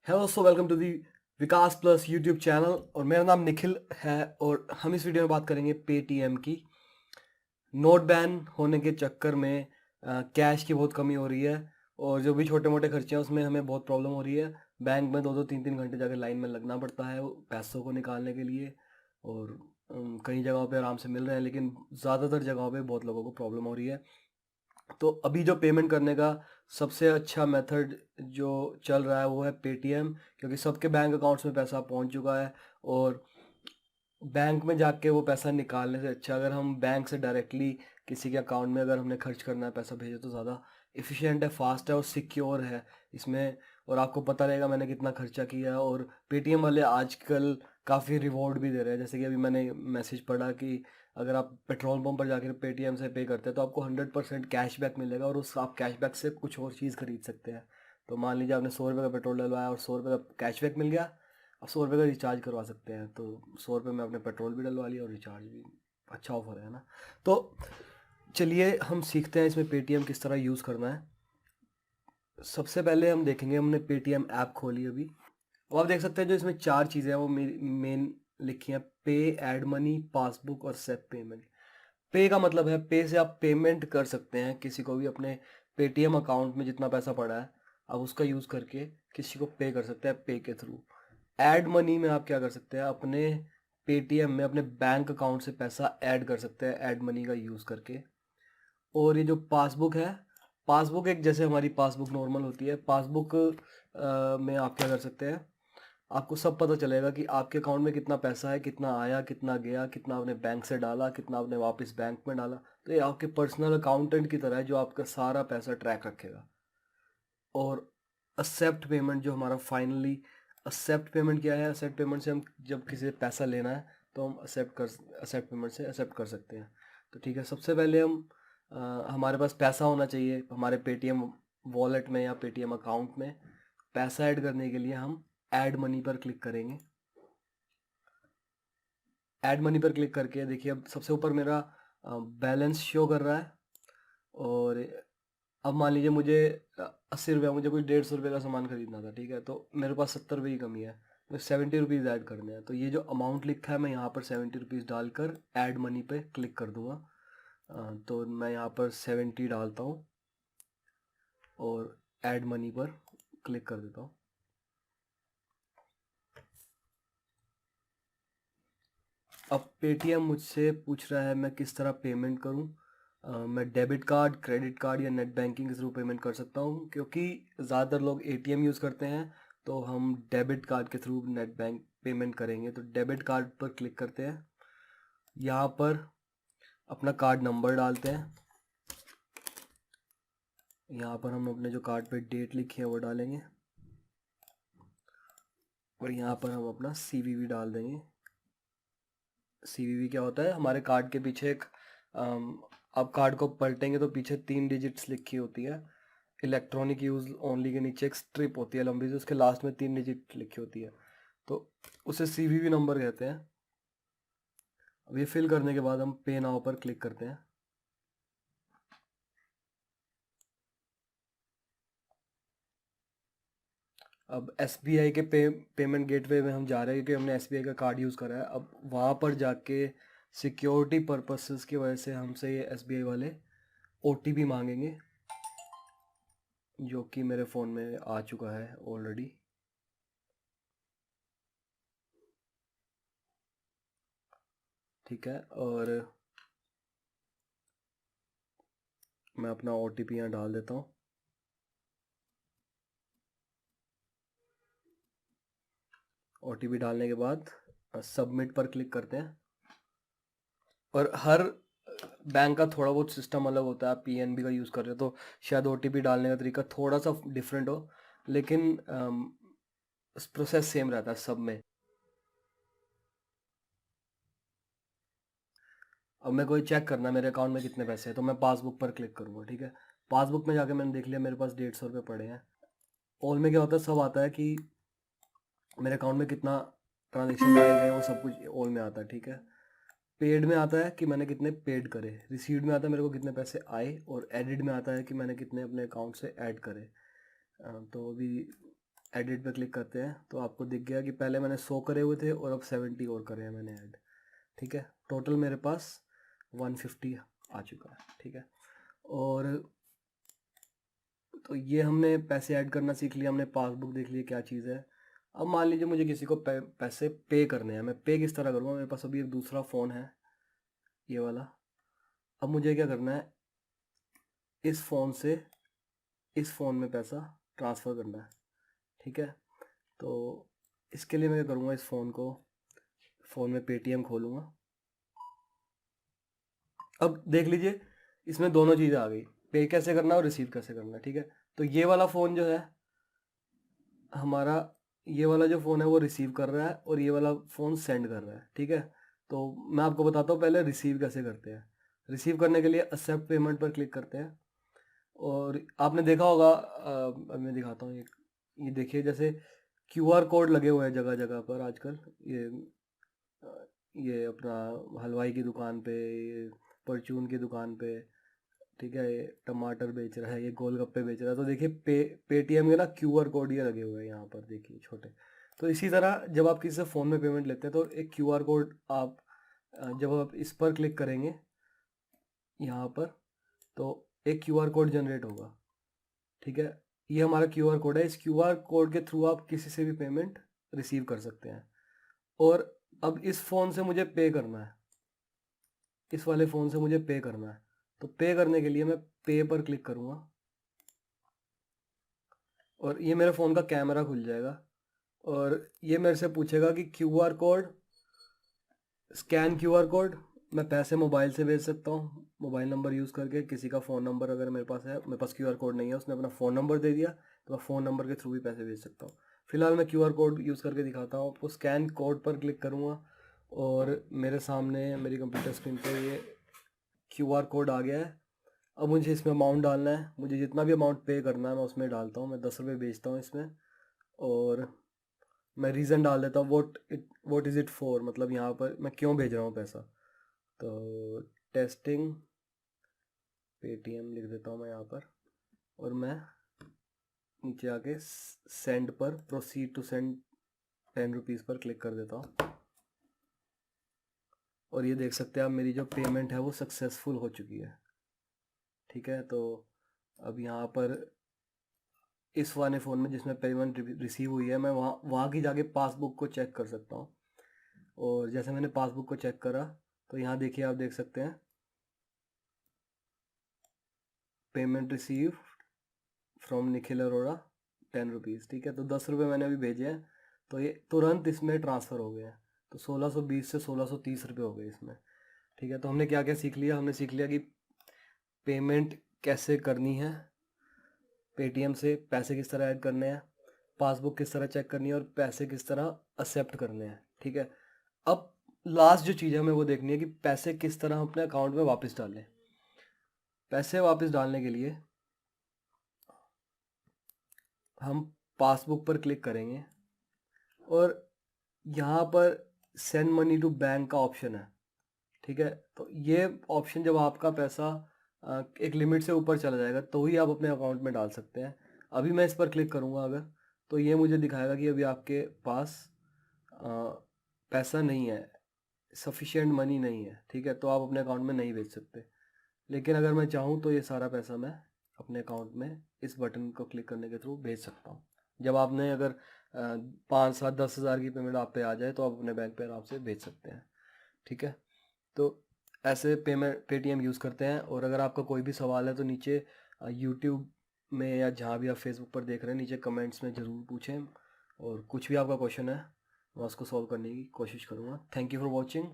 Hello welcome to the Vikas plus YouTube channel. और मेरा नाम निखिल है और हम इस वीडियो में बात करेंगे पेटीएम की। नोट बैन होने के चक्कर में कैश की बहुत कमी हो रही है और जो भी छोटे मोटे खर्चे हैं उसमें हमें बहुत प्रॉब्लम हो रही है। बैंक में 2-2 3-3 घंटे जाकर लाइन में लगना पड़ता है वो पैसों को निकालने के लिए। और कई जगहों पे आराम से मिल रहे हैं लेकिन ज़्यादातर जगहों पे बहुत लोगों को प्रॉब्लम हो रही है। तो अभी जो पेमेंट करने का सबसे अच्छा मेथड जो चल रहा है वो है पेटीएम, क्योंकि सबके बैंक अकाउंट्स में पैसा पहुंच चुका है। और बैंक में जाके वो पैसा निकालने से अच्छा अगर हम बैंक से डायरेक्टली किसी के अकाउंट में अगर हमने खर्च करना है पैसा भेजे तो ज़्यादा इफ़िशिएंट है, फास्ट है और सिक्योर है इसमें। और आपको पता रहेगा मैंने कितना खर्चा किया है। और पेटीएम वाले आजकल काफ़ी रिवॉर्ड भी दे रहे हैं, जैसे कि अभी मैंने मैसेज पढ़ा कि अगर आप पेट्रोल पंप पर जाकर पेटीएम से पे करते हैं तो आपको 100% कैशबैक मिलेगा और उस आप कैशबैक से कुछ और चीज़ खरीद सकते हैं। तो मान लीजिए आपने 100 रुपये का पेट्रोल डलवाया और 100 रुपये का कैशबैक मिल गया, आप 100 रुपये का रिचार्ज करवा सकते हैं। तो 100 रुपये में आपने पेट्रोल भी डलवा लिया और रिचार्ज भी। अच्छा ऑफर है ना। तो चलिए हम सीखते हैं इसमें पेटीएम किस तरह यूज़ करना है। सबसे पहले हम देखेंगे, हमने पेटीएम ऐप खोली अभी। अब आप देख सकते हैं जो इसमें चार चीज़ें हैं वो मेन लिखी हैं: पे, ऐड मनी, पासबुक और सेट पेमेंट। पे का मतलब है पे से आप पेमेंट कर सकते हैं किसी को भी अपने पेटीएम अकाउंट में जितना पैसा पड़ा है आप उसका यूज़ करके किसी को पे कर सकते हैं पे के थ्रू। ऐड मनी में आप क्या कर सकते हैं, अपने पेटीएम में अपने बैंक अकाउंट से पैसा ऐड कर सकते हैं ऐड मनी का यूज़ करके। और ये जो पासबुक है, पासबुक एक जैसे हमारी पासबुक नॉर्मल होती है, पासबुक में आप क्या कर सकते हैं, आपको सब पता चलेगा कि आपके अकाउंट में कितना पैसा है, कितना आया, कितना गया, कितना आपने बैंक से डाला, कितना आपने वापस बैंक में डाला। तो ये आपके पर्सनल अकाउंटेंट की तरह है जो आपका सारा पैसा ट्रैक रखेगा। और एक्सेप्ट पेमेंट जो हमारा फाइनली, एक्सेप्ट पेमेंट क्या है, एक्सेप्ट पेमेंट से हम जब किसी से पैसा लेना है तो हम एक्सेप्ट पेमेंट से एक्सेप्ट कर सकते हैं। तो ठीक है, सबसे पहले हम हमारे पास पैसा होना चाहिए हमारे पेटीएम वॉलेट में या पेटीएम अकाउंट में। पैसा ऐड करने के लिए हम ऐड मनी पर क्लिक करेंगे। ऐड मनी पर क्लिक करके देखिए अब सबसे ऊपर मेरा बैलेंस शो कर रहा है। और अब मान लीजिए मुझे 80 रुपया, मुझे कोई 150 रुपये का सामान खरीदना था, ठीक है, तो मेरे पास 70 रुपये की कमी है, तो 70 रुपीज़ ऐड करने हैं। तो ये जो अमाउंट लिखा है मैं यहाँ पर 70 रुपीज़ डालकर ऐड मनी पे क्लिक कर दूंगा। तो मैं यहाँ पर 70 डालता हूँ और ऐड मनी पर क्लिक कर देता हूँ। अब पेटीएम मुझसे पूछ रहा है मैं किस तरह पेमेंट करूं। मैं डेबिट कार्ड, क्रेडिट कार्ड या नेट बैंकिंग के थ्रू पेमेंट कर सकता हूं, क्योंकि ज़्यादातर लोग एटीएम यूज़ करते हैं तो हम डेबिट कार्ड के थ्रू नेट बैंक पेमेंट करेंगे। तो डेबिट कार्ड पर क्लिक करते हैं, यहाँ पर अपना कार्ड नंबर डालते हैं, यहाँ पर हम अपने जो कार्ड पे डेट लिखी है वो डालेंगे और यहाँ पर हम अपना सीवीवी डाल देंगे। सीवीवी क्या होता है, हमारे कार्ड के पीछे एक आप कार्ड को पलटेंगे तो पीछे 3 डिजिट्स लिखी होती है। इलेक्ट्रॉनिक यूज़ ओनली के नीचे एक स्ट्रिप होती है लंबी सी, उसके लास्ट में 3 डिजिट लिखी होती है, तो उसे सीवीवी नंबर कहते हैं। अब ये फिल करने के बाद हम पे नाउ पर क्लिक करते हैं। अब एसबीआई के पेमेंट गेटवे में हम जा रहे हैं क्योंकि हमने एसबीआई का कार्ड यूज़ करा है। अब वहाँ पर जाके सिक्योरिटी पर्पसेस की वजह से हमसे ये एसबीआई वाले ओटीपी मांगेंगे, जो कि मेरे फ़ोन में आ चुका है ऑलरेडी। ठीक है, और मैं अपना ओटीपी यहाँ डाल देता हूँ। ओटीपी डालने के बाद सबमिट पर क्लिक करते हैं। और हर बैंक का थोड़ा बहुत सिस्टम अलग होता है, आप पीएनबी का यूज़ कर रहे हो तो शायद ओटीपी डालने का तरीका थोड़ा सा डिफरेंट हो, लेकिन प्रोसेस सेम रहता है सब में। अब मैं कोई चेक करना है मेरे अकाउंट में कितने पैसे हैं तो मैं पासबुक पर क्लिक करूँगा। ठीक है, पासबुक में जाके मैंने देख लिया मेरे पास 150 रुपये पड़े हैं। ऑल में क्या होता है, सब आता है कि मेरे अकाउंट में कितना ट्रांजेक्शन किए गए वो सब कुछ ऑल में आता है। ठीक है, पेड में आता है कि मैंने कितने पेड करे, रिसीव्ड में आता है मेरे को कितने पैसे आए, और एडिड में आता है कि मैंने कितने अपने अकाउंट से ऐड करे। तो अभी एडिट पे क्लिक करते हैं तो आपको दिख गया कि पहले मैंने 100 करे हुए थे और अब 70 और करे हैं मैंने ऐड। ठीक है, टोटल मेरे पास 150 आ चुका है। ठीक है, और तो ये हमने पैसे ऐड करना सीख लिया, हमने पासबुक देख लिया क्या चीज़ है। अब मान लीजिए मुझे किसी को पैसे पे करने हैं, मैं पे किस तरह करूँगा? मेरे पास अभी एक दूसरा फ़ोन है, ये वाला। अब मुझे क्या करना है, इस फ़ोन से इस फ़ोन में पैसा ट्रांसफ़र करना है। ठीक है, तो इसके लिए मैं क्या करूँगा, इस फ़ोन में पेटीएम खोलूँगा। अब देख लीजिए इसमें दोनों चीज़ें आ गई, पे कैसे करना है और रिसीव कैसे करना है। ठीक है, तो ये वाला फ़ोन जो है हमारा, ये वाला जो फ़ोन है वो रिसीव कर रहा है और ये वाला फ़ोन सेंड कर रहा है। ठीक है, तो मैं आपको बताता हूँ पहले रिसीव कैसे करते हैं। रिसीव करने के लिए एक्सेप्ट पेमेंट पर क्लिक करते हैं और आपने देखा होगा, अब मैं दिखाता हूँ। ये देखिए, जैसे क्यूआर कोड लगे हुए हैं जगह जगह पर आजकल। ये ये अपना हलवाई की दुकान पे, ये परचून की दुकान पे, ठीक है, ये टमाटर बेच रहा है, ये गोलगप्पे बेच रहा है, तो देखिए पेटीएम के ना क्यूआर कोड ये लगे हुए हैं यहाँ पर, देखिए छोटे। तो इसी तरह जब आप किसी से फ़ोन में पेमेंट लेते हैं तो एक क्यूआर कोड आप जब आप इस पर क्लिक करेंगे यहाँ पर तो एक क्यूआर कोड जनरेट होगा। ठीक है, ये हमारा क्यूआर कोड है। इस क्यूआर कोड के थ्रू आप किसी से भी पेमेंट रिसीव कर सकते हैं। और अब इस फ़ोन से मुझे पे करना है, इस वाले फ़ोन से मुझे पे करना है। तो पे करने के लिए मैं पे पर क्लिक करूँगा और ये मेरे फ़ोन का कैमरा खुल जाएगा और ये मेरे से पूछेगा कि QR code, scan QR code. मैं पैसे मोबाइल से भेज सकता हूँ, मोबाइल नंबर यूज़ करके। किसी का फ़ोन नंबर अगर मेरे पास है, मेरे पास क्यूआर कोड नहीं है, उसने अपना फ़ोन नंबर दे दिया तो मैं फ़ोन नंबर के थ्रू भी पैसे भेज सकता हूँ। फ़िलहाल मैं क्यूआर कोड यूज़ करके दिखाता हूँ आपको। स्कैन कोड पर क्लिक करूँगा और मेरे सामने मेरी कंप्यूटर स्क्रीन पर ये क्यूआर कोड आ गया है। अब मुझे इसमें अमाउंट डालना है, मुझे जितना भी अमाउंट पे करना है मैं उसमें डालता हूँ। मैं 10 रुपये भेजता हूँ इसमें और मैं रीज़न डाल देता हूँ, वोट इज़ इट फॉर, मतलब यहाँ पर मैं क्यों भेज रहा हूँ पैसा। तो टेस्टिंग पेटीएम लिख देता हूँ मैं यहाँ पर और मैं नीचे आके सेंड पर, प्रोसीड टू सेंड 10 रुपीज़ पर क्लिक कर देता हूँ और ये देख सकते हैं आप, मेरी जो पेमेंट है वो सक्सेसफुल हो चुकी है। ठीक है, तो अब यहाँ पर इस वाले फ़ोन में जिसमें पेमेंट रिसीव हुई है, मैं वहाँ की जाके पासबुक को चेक कर सकता हूँ। और जैसे मैंने पासबुक को चेक करा तो यहाँ देखिए, आप देख सकते हैं payment receive from Nikhil Arora 10 rupees. ठीक है, तो 10 रुपये मैंने अभी भेजे हैं तो ये तुरंत इसमें ट्रांसफ़र हो गए हैं। तो 1620 से 1630 रुपये हो गए इसमें। ठीक है, तो हमने क्या क्या सीख लिया? हमने सीख लिया कि पेमेंट कैसे करनी है, पेटीएम से पैसे किस तरह ऐड करने हैं, पासबुक किस तरह चेक करनी है और पैसे किस तरह एक्सेप्ट करने हैं। ठीक है, अब लास्ट जो चीज़ है हमें वो देखनी है कि पैसे किस तरह हम अपने अकाउंट में वापस डालें। पैसे वापस डालने के लिए हम पासबुक पर क्लिक करेंगे और यहाँ पर सेंड मनी टू बैंक का ऑप्शन है। ठीक है, तो ये ऑप्शन जब आपका पैसा एक लिमिट से ऊपर चला जाएगा तो ही आप अपने अकाउंट में डाल सकते हैं। अभी मैं इस पर क्लिक करूँगा अगर, तो ये मुझे दिखाएगा कि अभी आपके पास पैसा नहीं है, सफिशिएंट मनी नहीं है। ठीक है, तो आप अपने अकाउंट में नहीं भेज सकते। लेकिन अगर मैं चाहूँ तो ये सारा पैसा मैं अपने अकाउंट में इस बटन को क्लिक करने के थ्रू भेज सकता हूँ। जब आपने अगर 5, 7, 10 हज़ार की पेमेंट आप पे आ जाए तो आप अपने बैंक पे आराम से भेज सकते हैं। ठीक है, तो ऐसे पेमेंट पेटीएम यूज़ करते हैं। और अगर आपका कोई भी सवाल है तो नीचे यूट्यूब में या जहाँ भी आप फेसबुक पर देख रहे हैं नीचे कमेंट्स में ज़रूर पूछें और कुछ भी आपका क्वेश्चन है मैं उसको सॉल्व करने की कोशिश करूँगा। Thank you for watching.